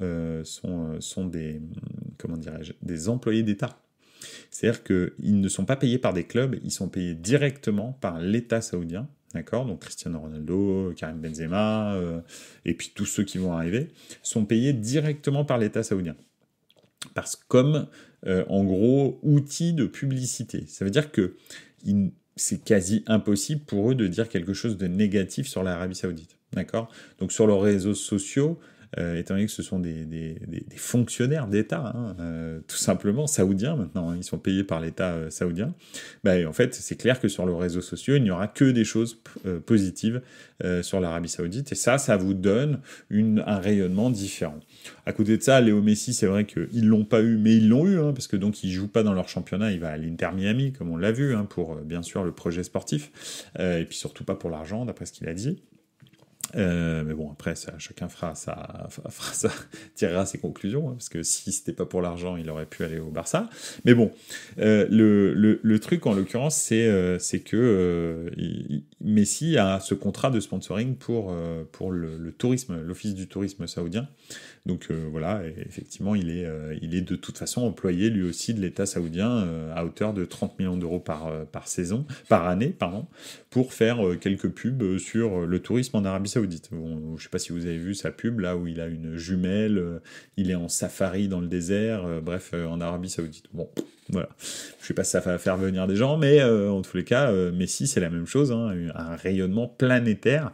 B: des, comment dirais-je, des employés d'État. C'est-à-dire qu'ils ne sont pas payés par des clubs, ils sont payés directement par l'État saoudien, d'accord ? Donc Cristiano Ronaldo, Karim Benzema, et puis tous ceux qui vont arriver, sont payés directement par l'État saoudien. Parce que comme, en gros, outil de publicité. Ça veut dire que c'est quasi impossible pour eux de dire quelque chose de négatif sur l'Arabie Saoudite. D'accord ? Donc sur leurs réseaux sociaux, étant donné que ce sont des fonctionnaires d'État, hein, tout simplement, saoudiens maintenant, hein, ils sont payés par l'État saoudien, en fait, c'est clair que sur leurs réseaux sociaux, il n'y aura que des choses positives sur l'Arabie Saoudite, et ça vous donne un rayonnement différent. À côté de ça, Léo Messi, c'est vrai qu'ils l'ont pas eu, mais ils l'ont eu, hein, parce que donc il joue pas dans leur championnat, il va à l'Inter Miami, comme on l'a vu, hein, pour bien sûr le projet sportif, et puis surtout pas pour l'argent, d'après ce qu'il a dit. Mais bon, après, chacun tirera ses conclusions, hein, parce que si c'était pas pour l'argent, il aurait pu aller au Barça. Mais bon, le truc en l'occurrence, c'est que Messi a ce contrat de sponsoring pour le tourisme, l'office du tourisme saoudien. Donc voilà, et effectivement, il est de toute façon employé lui aussi de l'État saoudien à hauteur de 30 millions d'euros par année, pour faire quelques pubs sur le tourisme en Arabie Saoudite. Bon, je sais pas si vous avez vu sa pub là où il a une jumelle, il est en safari dans le désert, en Arabie Saoudite. Bon, voilà. Je sais pas si ça va faire venir des gens, mais en tous les cas, Messi c'est la même chose, hein, un rayonnement planétaire.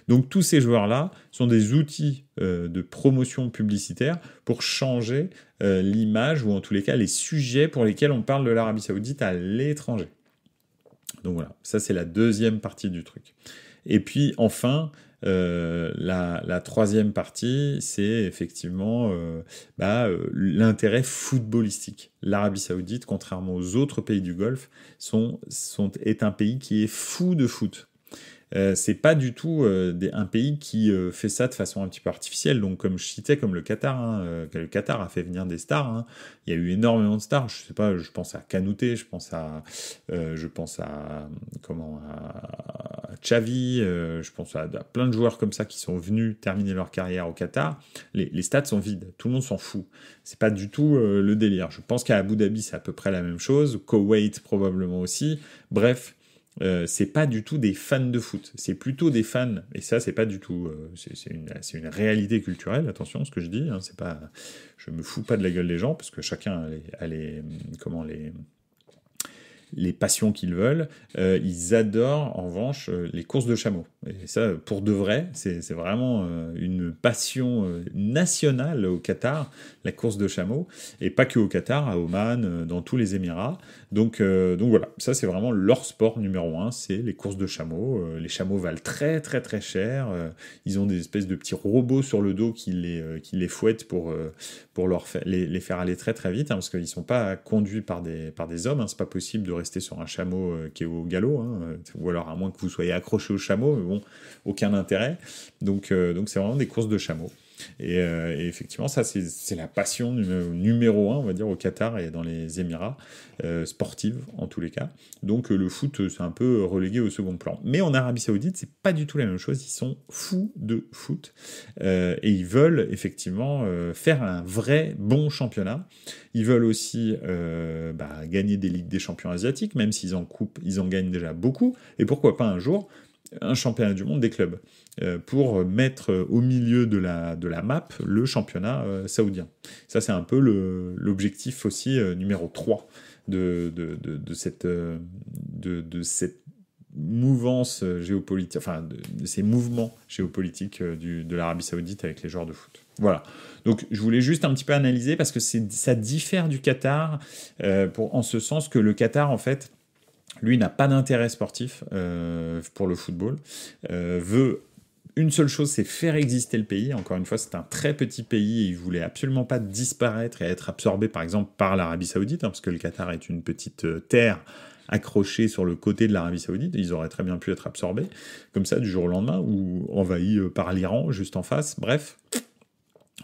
B: Donc tous ces joueurs-là sont des outils de promotion publicitaire pour changer l'image, ou en tous les cas les sujets pour lesquels on parle de l'Arabie Saoudite à l'étranger. Donc voilà, ça c'est la deuxième partie du truc. Et puis enfin, la troisième partie, c'est effectivement l'intérêt footballistique. L'Arabie Saoudite, contrairement aux autres pays du Golfe, est un pays qui est fou de foot. C'est pas du tout un pays qui fait ça de façon un petit peu artificielle. Donc, comme je citais, comme le Qatar, hein, le Qatar a fait venir des stars. Hein. Il y a eu énormément de stars. Je sais pas, je pense à Kanouté, je pense à Xavi, je pense à plein de joueurs comme ça qui sont venus terminer leur carrière au Qatar. Les stades sont vides, tout le monde s'en fout. C'est pas du tout le délire. Je pense qu'à Abu Dhabi, c'est à peu près la même chose. Koweït, probablement aussi. Bref. C'est pas du tout des fans de foot, c'est plutôt des fans, et ça c'est pas du tout, c'est une réalité culturelle, attention ce que je dis, hein, c'est pas, je me fous pas de la gueule des gens, parce que chacun a les passions qu'ils veulent. Ils adorent en revanche les courses de chameaux, et ça pour de vrai, c'est vraiment une passion nationale au Qatar, la course de chameaux, et pas que au Qatar, à Oman, dans tous les Émirats. Donc voilà, ça c'est vraiment leur sport numéro 1, c'est les courses de chameaux. Les chameaux valent très très très cher, ils ont des espèces de petits robots sur le dos qui les fouettent pour les faire aller très très vite, hein, parce qu'ils sont pas conduits par des hommes, hein, c'est pas possible de rester sur un chameau qui est au galop, hein, ou alors à moins que vous soyez accroché au chameau, mais bon, aucun intérêt. Donc c'est vraiment des courses de chameaux. Et effectivement, ça, c'est la passion numéro 1, on va dire, au Qatar et dans les Émirats, sportive en tous les cas. Donc le foot, c'est un peu relégué au second plan. Mais en Arabie Saoudite, c'est pas du tout la même chose. Ils sont fous de foot. Et ils veulent effectivement faire un vrai bon championnat. Ils veulent aussi gagner des Ligues des Champions asiatiques, même s'ils en gagnent déjà beaucoup. Et pourquoi pas un jour un championnat du monde des clubs, pour mettre au milieu de la map le championnat saoudien. Ça, c'est un peu l'objectif aussi numéro 3 de cette mouvance géopolitique, enfin de ces mouvements géopolitiques de l'Arabie Saoudite avec les joueurs de foot. Voilà. Donc je voulais juste un petit peu analyser parce que ça diffère du Qatar en ce sens que le Qatar, en fait, lui n'a pas d'intérêt sportif pour le football, veut une seule chose, c'est faire exister le pays. Encore une fois, c'est un très petit pays et il voulait absolument pas disparaître et être absorbé, par exemple, par l'Arabie Saoudite, parce que le Qatar est une petite terre accrochée sur le côté de l'Arabie Saoudite. Ils auraient très bien pu être absorbés, comme ça, du jour au lendemain, ou envahis par l'Iran, juste en face. Bref,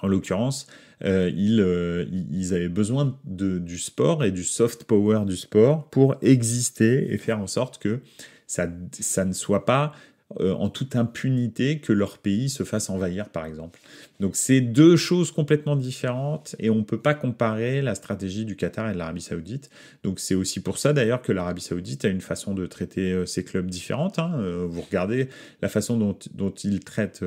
B: en l'occurrence, ils avaient besoin du sport et du soft power du sport pour exister et faire en sorte que ça ne soit pas en toute impunité que leur pays se fasse envahir, par exemple. Donc c'est deux choses complètement différentes et on ne peut pas comparer la stratégie du Qatar et de l'Arabie Saoudite. Donc c'est aussi pour ça d'ailleurs que l'Arabie Saoudite a une façon de traiter ses clubs différente. Vous regardez la façon dont ils traitent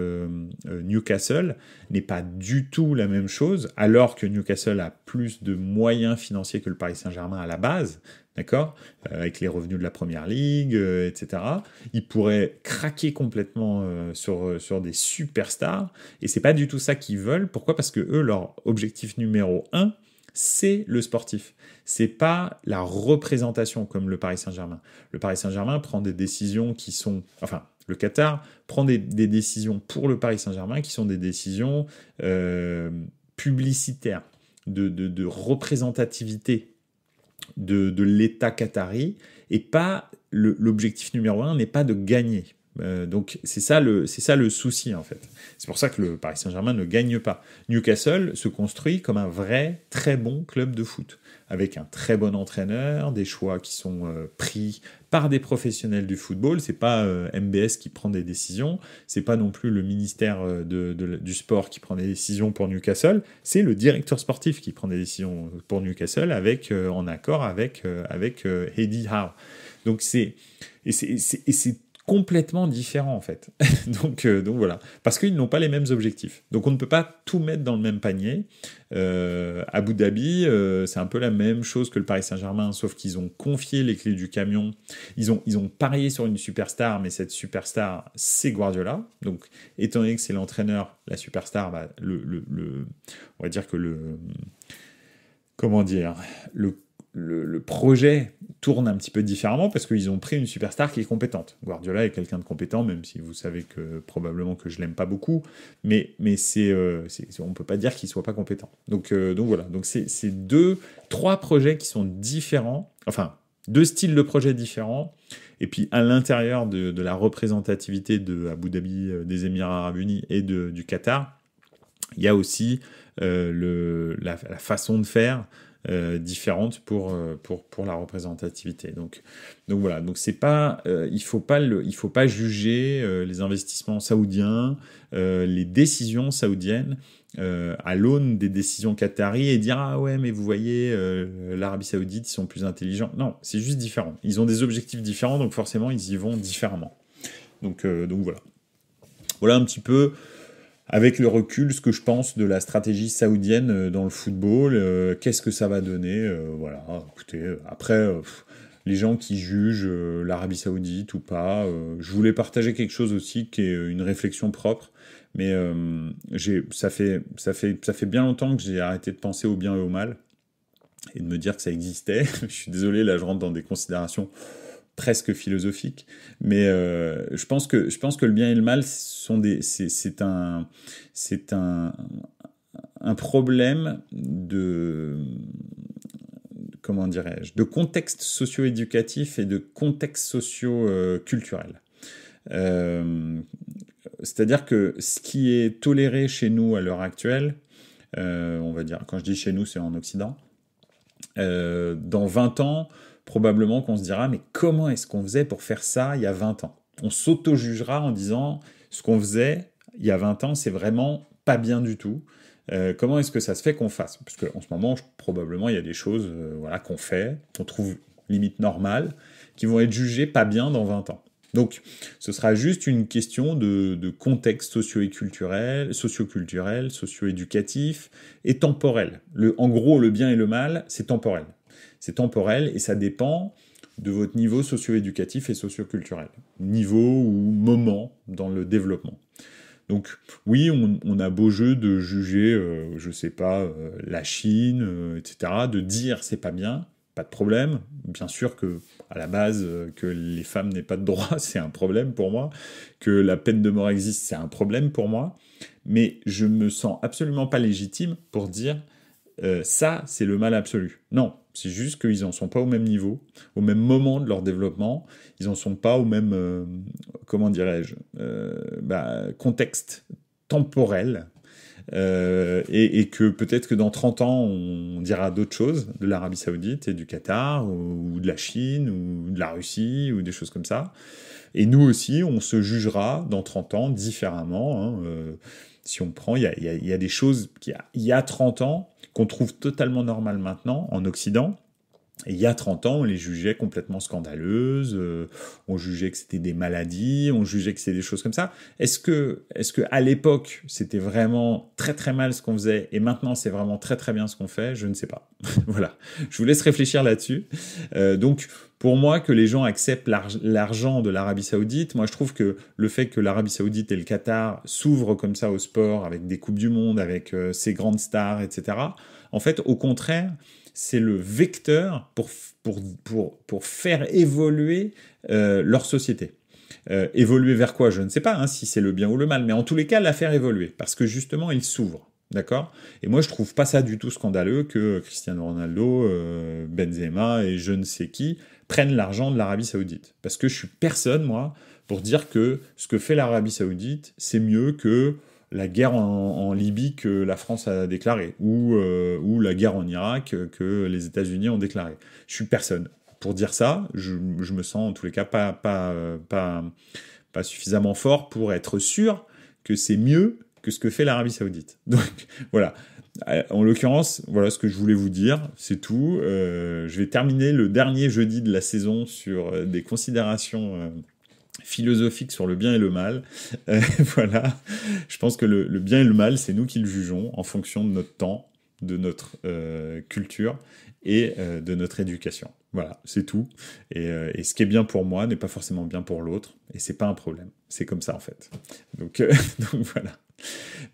B: Newcastle n'est pas du tout la même chose, alors que Newcastle a plus de moyens financiers que le Paris Saint-Germain à la base. D'accord, avec les revenus de la Première Ligue, etc. Ils pourraient craquer complètement sur des superstars, et c'est pas du tout ça qu'ils veulent. Pourquoi ? Parce que eux, leur objectif numéro 1, c'est le sportif. C'est pas la représentation comme le Paris Saint-Germain. Le Paris Saint-Germain prend des décisions qui sont... Enfin, le Qatar prend des décisions pour le Paris Saint-Germain qui sont des décisions publicitaires, de représentativité de l'État qatari, et pas l'objectif numéro 1 n'est pas de gagner. Donc c'est ça le souci en fait. C'est pour ça que le Paris Saint-Germain ne gagne pas. Newcastle se construit comme un vrai très bon club de foot, avec un très bon entraîneur, des choix qui sont pris par des professionnels du football. C'est pas MBS qui prend des décisions, c'est pas non plus le ministère du sport qui prend des décisions pour Newcastle, c'est le directeur sportif qui prend des décisions pour Newcastle en accord avec Eddie Howe. Donc c'est complètement différent en fait. donc voilà, parce qu'ils n'ont pas les mêmes objectifs. Donc on ne peut pas tout mettre dans le même panier. Abu Dhabi, c'est un peu la même chose que le Paris Saint-Germain, sauf qu'ils ont confié les clés du camion. Ils ont parié sur une superstar, mais cette superstar, c'est Guardiola. Donc étant donné que c'est l'entraîneur, la superstar, bah, on va dire que le projet tourne un petit peu différemment parce qu'ils ont pris une superstar qui est compétente. Guardiola est quelqu'un de compétent, même si vous savez que probablement que je l'aime pas beaucoup, mais on peut pas dire qu'il soit pas compétent. Donc voilà. Donc c'est trois projets qui sont différents, enfin deux styles de projets différents. Et puis à l'intérieur de la représentativité de Abu Dhabi, des Émirats Arabes Unis et du Qatar, il y a aussi la façon de faire différente pour la représentativité. Donc voilà. Donc c'est pas, il faut pas juger les investissements saoudiens, les décisions saoudiennes à l'aune des décisions qataries et dire ah ouais mais vous voyez l'Arabie Saoudite ils sont plus intelligents. Non, c'est juste différent. Ils ont des objectifs différents donc forcément ils y vont différemment. Donc voilà. Voilà un petit peu. Avec le recul, ce que je pense de la stratégie saoudienne dans le football, qu'est-ce que ça va donner voilà, écoutez, après, les gens qui jugent l'Arabie Saoudite ou pas, je voulais partager quelque chose aussi qui est une réflexion propre, mais ça fait bien longtemps que j'ai arrêté de penser au bien et au mal, et de me dire que ça existait. Je suis désolé, là je rentre dans des considérations presque philosophique, mais je pense que le bien et le mal c'est un problème de comment dirais-je, de contexte socio-éducatif et de contexte socio-culturel. C'est-à-dire que ce qui est toléré chez nous à l'heure actuelle, on va dire, quand je dis chez nous, c'est en Occident, dans 20 ans, probablement qu'on se dira, mais comment est-ce qu'on faisait pour faire ça il y a 20 ans ? On s'auto-jugera en disant, ce qu'on faisait il y a 20 ans, c'est vraiment pas bien du tout. Comment est-ce que ça se fait qu'on fasse ? Parce qu'en ce moment, probablement, il y a des choses qu'on fait, qu'on trouve limite normales, qui vont être jugées pas bien dans 20 ans. Donc, ce sera juste une question de contexte socio-culturel, socio-éducatif et temporel. En gros, le bien et le mal, c'est temporel. C'est temporel et ça dépend de votre niveau socio-éducatif et socio-culturel. Niveau ou moment dans le développement. Donc oui, on a beau jeu de juger, la Chine, etc., de dire c'est pas bien, pas de problème. Bien sûr que, à la base, que les femmes n'aient pas de droit, c'est un problème pour moi. Que la peine de mort existe, c'est un problème pour moi. Mais je me sens absolument pas légitime pour dire ça, c'est le mal absolu. Non, c'est juste qu'ils n'en sont pas au même niveau, au même moment de leur développement. Ils n'en sont pas au même, comment dirais-je, contexte temporel. Et que peut-être que dans 30 ans, on dira d'autres choses de l'Arabie Saoudite et du Qatar, ou de la Chine, ou de la Russie, ou des choses comme ça. Et nous aussi, on se jugera dans 30 ans différemment. Si on prend, il y a des choses qu'il y a 30 ans qu'on trouve totalement normales maintenant en Occident. Et il y a 30 ans, on les jugeait complètement scandaleuses, on jugeait que c'était des maladies, on jugeait que c'était des choses comme ça. Est-ce que à l'époque, c'était vraiment très très mal ce qu'on faisait, et maintenant c'est vraiment très très bien ce qu'on fait? Je ne sais pas. Voilà. Je vous laisse réfléchir là-dessus. Donc, pour moi, que les gens acceptent l'argent de l'Arabie Saoudite, moi je trouve que le fait que l'Arabie Saoudite et le Qatar s'ouvrent comme ça au sport, avec des Coupes du Monde, avec ces grandes stars, etc., en fait, au contraire, c'est le vecteur pour faire évoluer leur société. Évoluer vers quoi? Je ne sais pas si c'est le bien ou le mal, mais en tous les cas, la faire évoluer, parce que justement, ils s'ouvrent. D'accord? Et moi, je trouve pas ça du tout scandaleux que Cristiano Ronaldo, Benzema et je ne sais qui prennent l'argent de l'Arabie Saoudite. Parce que je suis personne, moi, pour dire que ce que fait l'Arabie Saoudite, c'est mieux que la guerre en Libye que la France a déclarée, ou la guerre en Irak que les États-Unis ont déclarée. Je suis personne pour dire ça. Je me sens en tous les cas pas suffisamment fort pour être sûr que c'est mieux que ce que fait l'Arabie Saoudite. Donc voilà. En l'occurrence, voilà ce que je voulais vous dire, c'est tout. Je vais terminer le dernier jeudi de la saison sur des considérations philosophique sur le bien et le mal. Voilà. Je pense que le bien et le mal, c'est nous qui le jugeons en fonction de notre temps, de notre culture et de notre éducation. Voilà, c'est tout. Et ce qui est bien pour moi n'est pas forcément bien pour l'autre, et c'est pas un problème. C'est comme ça en fait. Donc voilà.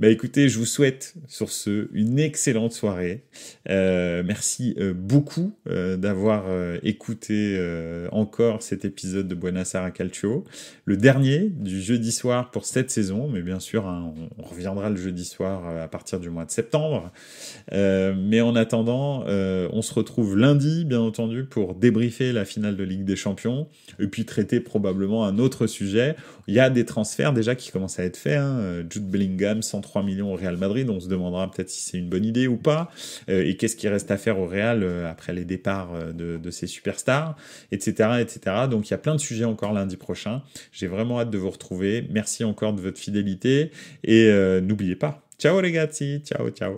B: Bah écoutez, je vous souhaite sur ce une excellente soirée. Merci beaucoup d'avoir écouté encore cet épisode de Buonasera Calcio, le dernier du jeudi soir pour cette saison, mais bien sûr on reviendra le jeudi soir à partir du mois de septembre. Mais en attendant, on se retrouve lundi, bien entendu, pour débriefer la finale de Ligue des Champions et puis traiter probablement un autre sujet. Il y a des transferts déjà qui commencent à être faits. Jude Bellingham, 103 millions au Real Madrid. On se demandera peut-être si c'est une bonne idée ou pas. Et qu'est-ce qui reste à faire au Real après les départs de ces superstars, etc., etc. Donc il y a plein de sujets encore lundi prochain. J'ai vraiment hâte de vous retrouver. Merci encore de votre fidélité. Et n'oubliez pas. Ciao ragazzi. Ciao, ciao.